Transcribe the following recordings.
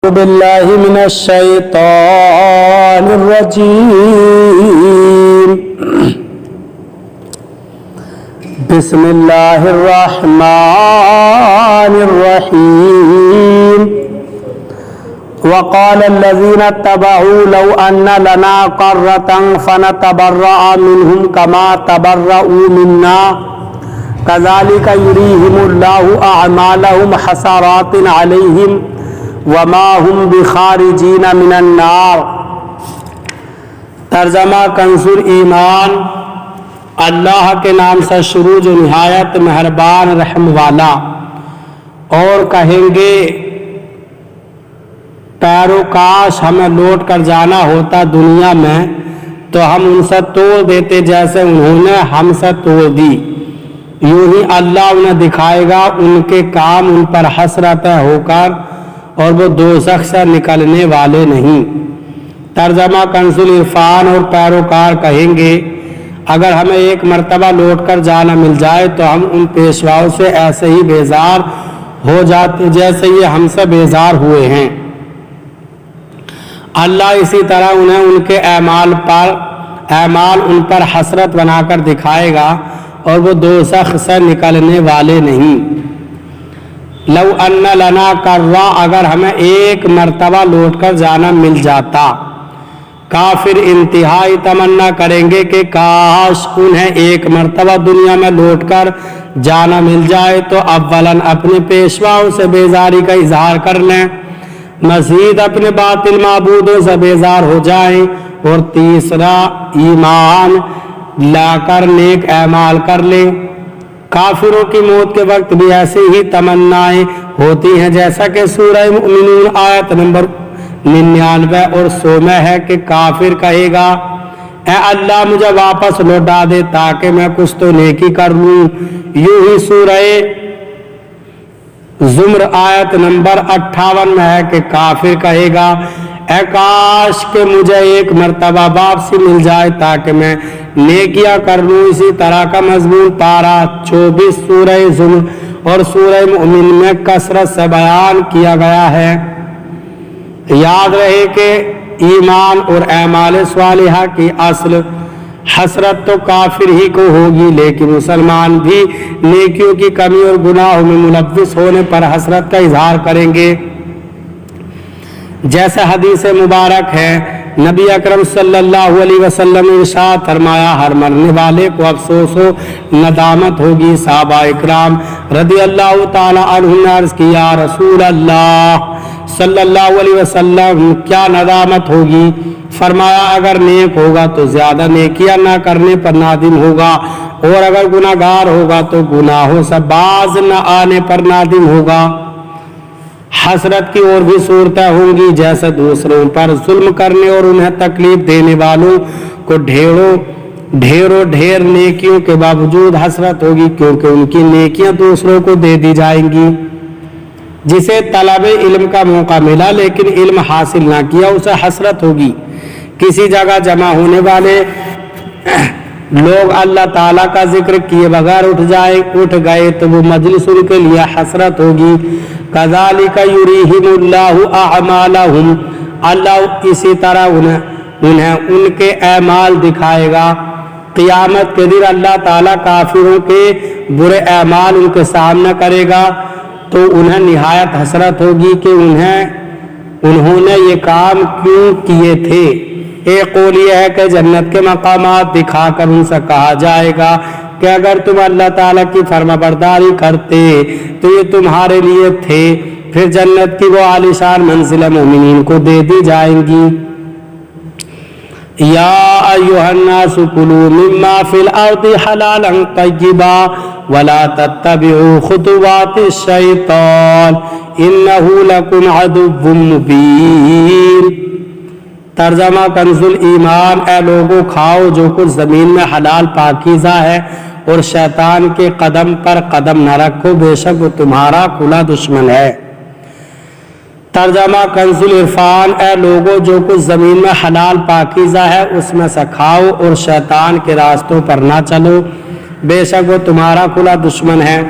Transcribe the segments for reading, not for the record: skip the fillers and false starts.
أعوذ بالله من الشيطان الرجيم بسم الله الرحمن الرحيم وقال الذين اتبعوا لو أن لنا قرة فنتبرأ منهم كما تبرؤوا منا كذلك يريهم الله أعمالهم حسرات عليهم وما هم بخارجین من النار۔ ترجمہ کنز ایمان۔ اللہ کے نام سے شروع جو نہایت مہربان رحم والا۔ اور کہیں گے پیرو کاش ہمیں لوٹ کر جانا ہوتا دنیا میں تو ہم ان سے توڑ دیتے جیسے انہوں نے ہم سے توڑ دی۔ یوں ہی اللہ انہیں دکھائے گا ان کے کام ان پر حسرت ہو کر اور وہ دوزخ سے نکلنے والے نہیں۔ ترجمہ کنز عرفان۔ اور پیروکار کہیں گے اگر ہمیں ایک مرتبہ لوٹ کر جانا مل جائے تو ہم ان پیشواؤں سے ایسے ہی بیزار ہو جاتے جیسے یہ ہم سے بیزار ہوئے ہیں۔ اللہ اسی طرح انہیں ان کے اعمال ان پر حسرت بنا کر دکھائے گا اور وہ دوزخ سے نکلنے والے نہیں۔ لو ان لنا کرہ، اگر ہمیں ایک مرتبہ لوٹ کر جانا مل جاتا۔ کافر انتہائی تمنا کریں گے کہ کاش انہیں ایک مرتبہ دنیا میں لوٹ کر جانا مل جائے تو اولاً اپنے پیشواؤں سے بیزاری کا اظہار کر لیں، مزید اپنے باطل معبودوں سے بیزار ہو جائیں، اور تیسرا ایمان لا کر نیک اعمال کر لیں۔ کافروں کی موت کے وقت بھی ایسی ہی تمنائیں ہوتی ہیں جیسا کہ سورہ مؤمنون آیت نمبر 99 اور 100 میں ہے کہ کافر کہے گا اے اللہ مجھے واپس لوٹا دے تاکہ میں کچھ تو نیکی کر لوں۔ یوں ہی سورہ زمر آیت نمبر 58 میں ہے کہ کافر کہے گا اے کاش کہ مجھے ایک مرتبہ واپسی مل جائے تاکہ میں نیکیاں کر لوں۔ اسی طرح کا مضمون پارہ 24 سورہ زمر اور سورہ مؤمن میں کثرت سے بیان کیا گیا ہے۔ یاد رہے کہ ایمان اور اعمال صالحہ کی اصل حسرت تو کافر ہی کو ہوگی، لیکن مسلمان بھی نیکیوں کی کمی اور گناہوں میں ملوث ہونے پر حسرت کا اظہار کریں گے۔ جیسے حدیث مبارک ہے، نبی اکرم صلی اللہ علیہ وسلم نے ارشاد فرمایا ہر مرنے والے کو افسوس و ندامت ہوگی۔ صحابہ اکرام رضی اللہ تعالی عنہم نے عرض کی یا رسول اللہ صلی اللہ علیہ وسلم کیا ندامت ہوگی؟ فرمایا اگر نیک ہوگا تو زیادہ نیکیاں نہ کرنے پر نادم ہوگا، اور اگر گناہگار ہوگا تو گناہوں سے باز نہ آنے پر نادم ہوگا۔ حسرت کی اور بھی صورتیں ہوں گی جیسے دوسروں پر ظلم کرنے اور انہیں تکلیف دینے والوں کو ڈھیر نیکیوں کے باوجود حسرت ہوگی کیونکہ ان کی نیکیاں دوسروں کو دے دی جائیں گی۔ جسے طلب علم کا موقع ملا لیکن علم حاصل نہ کیا اسے حسرت ہوگی۔ کسی جگہ جمع ہونے والے لوگ اللہ تعالیٰ کا ذکر کیے بغیر اٹھ گئے تو وہ مجلس ان کے لیے حسرت ہوگی۔ کذالک یریہم اللہ اعمالہم، اللہ اسی طرح انہیں ان کے اعمال دکھائے گا۔ قیامت کے دن اللہ تعالیٰ کافروں کے برے اعمال ان کے سامنے کرے گا تو انہیں نہایت حسرت ہوگی کہ انہوں نے یہ کام کیوں کیے تھے۔ ایک قول یہ ہے کہ جنت کے مقامات دکھا کر ان سے کہا جائے گا کہ اگر تم اللہ تعالیٰ کی فرما برداری کرتے تو یہ تمہارے لیے تھے، پھر جنت کی وہ عالیشان منزل مومنین کو دے دی جائیں گی۔ یا ایھا الناس کلوا مما فی الارض حلالا طیبا ولا تتبعوا خطوات الشیطان انہ لکم عدو مبین۔ ترجمہ کنز ایمان۔ اے لوگو کھاؤ جو کچھ زمین میں حلال پاکیزہ ہے اور شیطان کے قدم پر قدم نہ رکھو، بے شک وہ تمہارا کھلا دشمن ہے۔ ترجمہ کنز عرفان۔ اے لوگو جو کچھ زمین میں حلال پاکیزہ ہے اس میں سے کھاؤ اور شیطان کے راستوں پر نہ چلو، بے شک وہ تمہارا کھلا دشمن ہے۔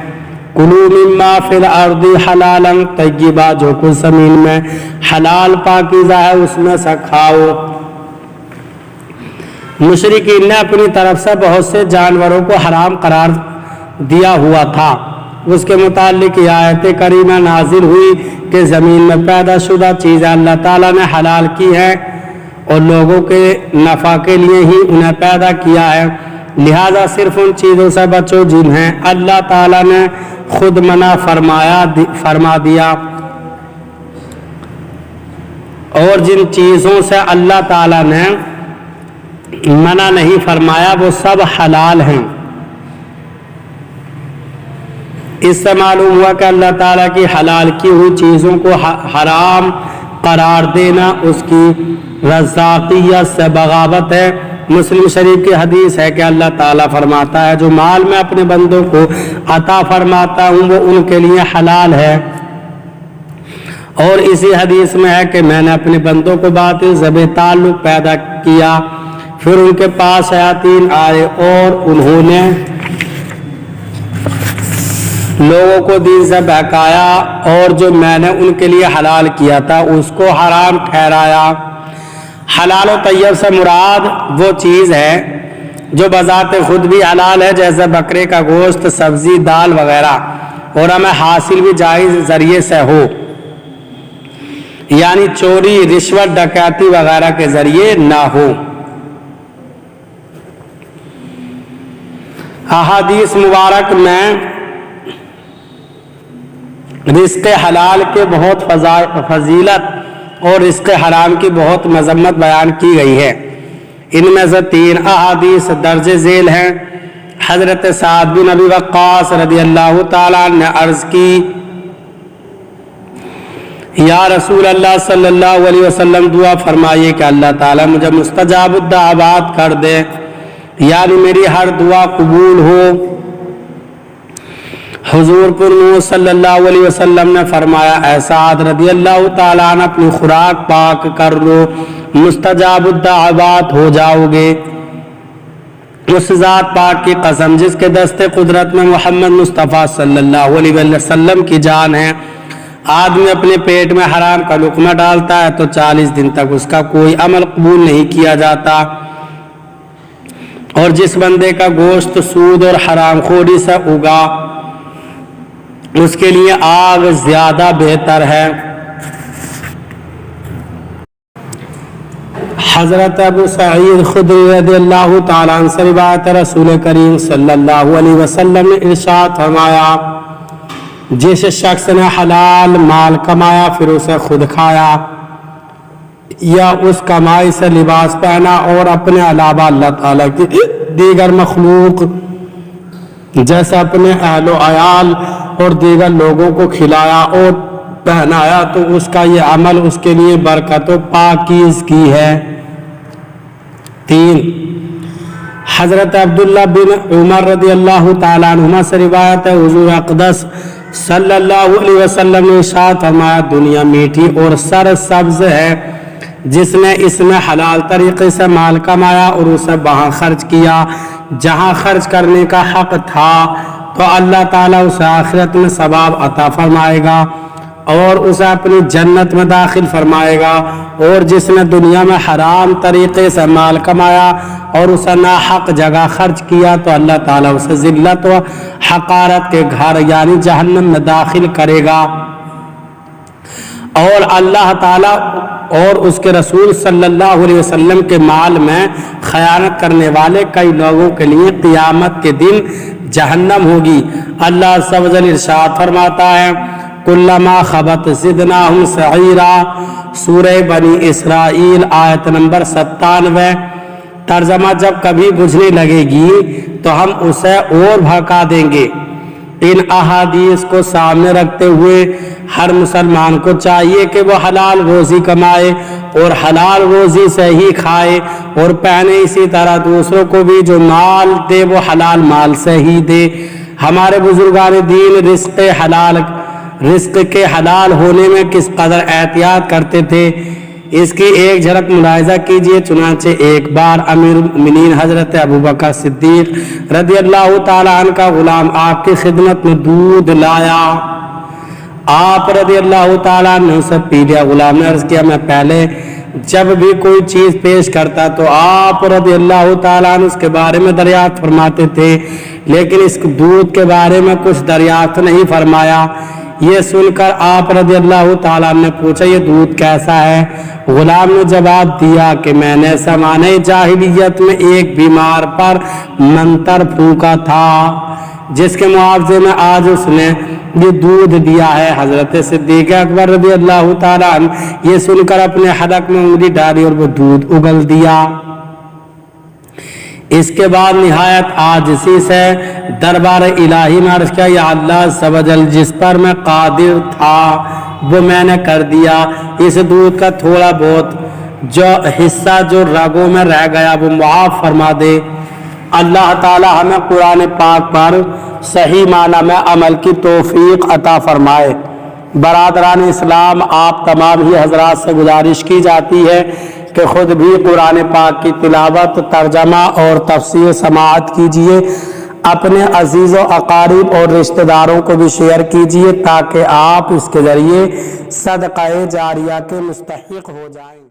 کلو مما فی الارض حلالا طیبا، جو کچھ زمین میں حلال پاکیزہ ہے اس میں سے کھاؤ۔ مشرکین نے اپنی طرف سے بہت سے جانوروں کو حرام قرار دیا ہوا تھا، اس کے متعلق یہ آیت کریمہ نازل ہوئی کہ زمین میں پیدا شدہ چیزیں اللہ تعالیٰ نے حلال کی ہیں اور لوگوں کے نفع کے لیے ہی انہیں پیدا کیا ہے، لہذا صرف ان چیزوں سے بچو جنہیں اللہ تعالیٰ نے خود منع فرما دیا، اور جن چیزوں سے اللہ تعالیٰ نے منع نہیں فرمایا وہ سب حلال ہیں۔ اس سے معلوم ہوا کہ اللہ تعالیٰ کی حلال کی ہوئی چیزوں کو حرام قرار دینا اس کی رزاقیت سے بغاوت ہے۔ مسلم شریف کی حدیث ہے کہ اللہ تعالیٰ فرماتا ہے جو مال میں اپنے بندوں کو عطا فرماتا ہوں وہ ان کے لیے حلال ہے، اور اسی حدیث میں ہے کہ میں نے اپنے بندوں کو باطل سے بے تعلق پیدا کیا، پھر ان کے پاس شیاطین آئے اور انہوں نے لوگوں کو دین سے بہکایا، اور جو میں نے ان کے لیے حلال کیا تھا اس کو حرام ٹھہرایا۔ حلال و طیب سے مراد وہ چیز ہے جو بذات خود بھی حلال ہے، جیسے بکرے کا گوشت، سبزی، دال وغیرہ، اور ہمیں حاصل بھی جائز ذریعے سے ہو، یعنی چوری، رشوت، ڈکیتی وغیرہ کے ذریعے نہ ہو۔ احادیث مبارک میں رزق حلال کے بہت فضیلت اور رزق حرام کی بہت مذمت بیان کی گئی ہے۔ ان میں سے 3 احادیث درج ذیل ہیں۔ حضرت سعد بن ابی وقاص رضی اللہ تعالیٰ عنہ نے عرض کی، یا رسول اللہ صلی اللہ علیہ وسلم دعا فرمائیے کہ اللہ تعالیٰ مجھے مستجاب الدعوات کر دے، یعنی میری ہر دعا قبول ہو۔ حضور پر صلی اللہ علیہ وسلم نے فرمایا، اے سعد رضی اللہ تعالیٰ عنہ اپنی خوراک پاک کر لو، مستجاب الدعوات ہو جاؤ گے۔ اس ذات پاک کی قسم جس کے دست قدرت میں محمد مصطفیٰ صلی اللہ علیہ وسلم کی جان ہے، آدمی اپنے پیٹ میں حرام کا لقمہ ڈالتا ہے تو 40 دن تک اس کا کوئی عمل قبول نہیں کیا جاتا، اور جس بندے کا گوشت سود اور حرام خوری سے اگا اس کے لیے آگ زیادہ بہتر ہے۔ حضرت ابو سعید خدری رضی اللہ تعالیٰ عنہ سے روایت رسول کریم صلی اللہ علیہ وسلم نے ارشاد فرمایا، جس شخص نے حلال مال کمایا پھر اسے خود کھایا یا اس کمائی سے لباس پہنا اور اپنے علاوہ اللہ تعالیٰ کی دیگر مخلوق جیسے اپنے اہل و عیال اور دیگر لوگوں کو کھلایا اور پہنایا تو اس کا یہ عمل اس کے لیے برکت و پاکیزگی ہے۔ 3 حضرت عبداللہ بن عمر رضی اللہ تعالیٰ عنہما سے روایت ہے، حضور اقدس صلی اللہ علیہ وسلم نے ارشاد فرمایا، دنیا میٹھی اور سرسبز ہے، جس نے اس میں حلال طریقے سے مال کمایا اور اسے وہاں خرچ کیا جہاں خرچ کرنے کا حق تھا تو اللہ تعالیٰ اسے آخرت میں ثواب عطا فرمائے گا اور اسے اپنی جنت میں داخل فرمائے گا، اور جس نے دنیا میں حرام طریقے سے مال کمایا اور اسے ناحق جگہ خرچ کیا تو اللہ تعالیٰ اسے ذلت و حقارت کے گھر یعنی جہنم میں داخل کرے گا، اور اللہ تعالیٰ اور اس کے رسول صلی اللہ علیہ وسلم کے مال میں خیانت کرنے والے کئی لوگوں کے لیے قیامت کے دن جہنم ہوگی۔ اللہ عز و جل ارشاد فرماتا ہے، کلما خبت زدناہم سعیرا، سورہ بنی اسرائیل آیت نمبر 97۔ ترجمہ، جب کبھی بجھنے لگے گی تو ہم اسے اور بھڑکا دیں گے۔ ان احادیث کو سامنے رکھتے ہوئے ہر مسلمان کو چاہیے کہ وہ حلال روزی کمائے اور حلال روزی سے ہی کھائے اور پہنے، اسی طرح دوسروں کو بھی جو مال دے وہ حلال مال سے ہی دے۔ ہمارے بزرگان دین رزق کے حلال ہونے میں کس قدر احتیاط کرتے تھے، اس کی ایک جھلک ملاحظہ کیجئے۔ چنانچہ ایک بار امیر المؤمنین حضرت ابو بکر صدیق رضی اللہ تعالیٰ عنہ کا غلام آپ کی خدمت میں دودھ لایا، آپ رضی اللہ تعالیٰ عنہ سے پی لیا۔ غلام نے عرض کیا میں پہلے جب بھی کوئی چیز پیش کرتا تو آپ رضی اللہ تعالیٰ عنہ اس کے بارے میں دریافت فرماتے تھے، لیکن اس دودھ کے بارے میں کچھ دریافت نہیں فرمایا۔ یہ سن کر آپ رضی اللہ تعالیٰ عنہ نے پوچھا یہ دودھ کیسا ہے؟ غلام نے جواب دیا کہ میں نے زمانۂ جاہلیت میں ایک بیمار پر منتر پھونکا تھا، جس کے معاوضے میں آج اس نے یہ دودھ دیا ہے۔ حضرت صدیق اکبر رضی اللہ تعالیٰ عنہ یہ سن کر اپنے حلق میں انگلی ڈالی اور وہ دودھ اگل دیا۔ اس کے بعد نہایت عاجزی سے دربار الہی میں عرض کیا یا اللہ عز و جل جس پر میں قادر تھا وہ میں نے کر دیا، اس دودھ کا تھوڑا بہت جو حصہ جو رگوں میں رہ گیا وہ معاف فرما دے۔ اللہ تعالی ہمیں قرآن پاک پر صحیح معنی میں عمل کی توفیق عطا فرمائے۔ برادران اسلام، آپ تمام ہی حضرات سے گزارش کی جاتی ہے کہ خود بھی قرآن پاک کی تلاوت، ترجمہ اور تفسیر سماعت کیجیے، اپنے عزیز و اقارب اور رشتہ داروں کو بھی شیئر کیجیے تاکہ آپ اس کے ذریعے صدقہ جاریہ کے مستحق ہو جائیں۔